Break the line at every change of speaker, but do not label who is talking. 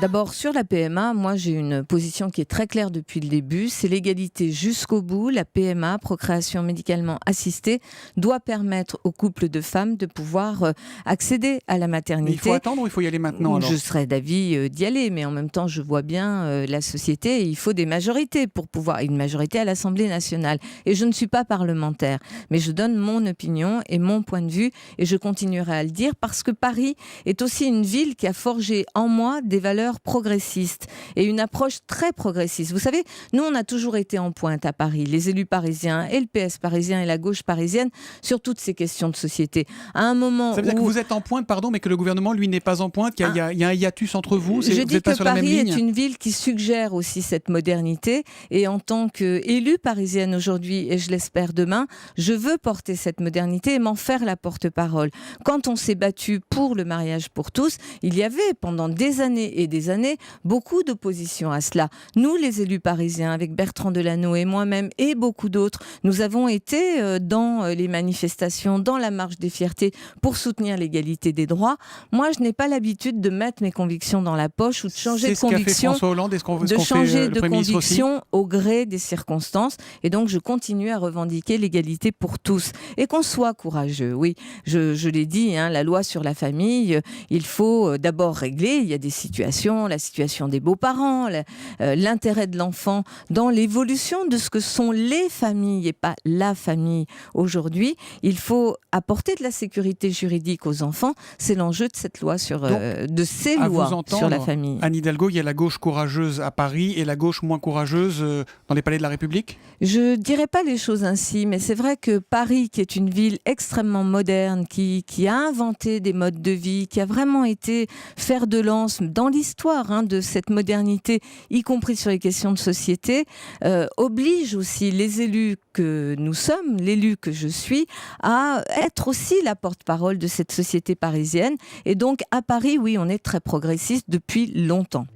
D'abord, sur la PMA, moi j'ai une position qui est très claire depuis le début, c'est l'égalité jusqu'au bout. La PMA, procréation médicalement assistée, doit permettre aux couples de femmes de pouvoir accéder à la maternité.
Mais il faut attendre ou il faut y aller maintenant alors ?
Je serais d'avis d'y aller, mais en même temps je vois bien la société, et il faut des majorités pour pouvoir, une majorité à l'Assemblée nationale. Et je ne suis pas parlementaire, mais je donne mon opinion et mon point de vue, et je continuerai à le dire parce que Paris est aussi une ville qui a forgé en moi des valeurs progressistes et une approche très progressiste. Vous savez, nous on a toujours été en pointe à Paris, les élus parisiens et le PS parisien et la gauche parisienne, sur toutes ces questions de société. À un moment
Ça veut dire que vous êtes en pointe, pardon, mais que le gouvernement, lui, n'est pas en pointe, qu'il y a un hiatus entre vous.
Je
vous
dis
n'êtes pas
que
sur la même
Paris
ligne.
est une ville qui suggère aussi cette modernité, et en tant qu'élue parisienne aujourd'hui, et je l'espère demain, je veux porter cette modernité et m'en faire la porte-parole. Quand on s'est battu pour le mariage pour tous, il y avait pendant des années et des années beaucoup d'opposition à cela. Nous, les élus parisiens, avec Bertrand Delanoë et moi-même et beaucoup d'autres, nous avons été dans les manifestations, dans la marche des fiertés pour soutenir l'égalité des droits. Moi, je n'ai pas l'habitude de mettre mes convictions dans la poche ou de changer de conviction.
C'est ce qu'a fait François Hollande et ce qu'on
de
fait
changer
le
de
Premier ministre aussi.
conviction au gré des circonstances, et donc je continue à revendiquer l'égalité pour tous et qu'on soit courageux. Oui, je l'ai dit, la loi sur la famille, il faut d'abord régler, il y a des situations, la situation des beaux-parents, l'intérêt de l'enfant dans l'évolution de ce que sont les familles et pas la famille aujourd'hui. Il faut apporter de la sécurité juridique aux enfants, c'est l'enjeu de cette loi sur la famille.
Anne Hidalgo, il y a la gauche courageuse à Paris et la gauche moins courageuse dans les palais de la République ?
Je dirais pas les choses ainsi, mais c'est vrai que Paris, qui est une ville extrêmement moderne, qui a inventé des modes de vie, qui a vraiment été fer de lance dans l'histoire de cette modernité, y compris sur les questions de société, oblige aussi les élus que nous sommes, l'élu que je suis, à être aussi la porte-parole de cette société parisienne. Et donc à Paris, oui, on est très progressiste depuis longtemps.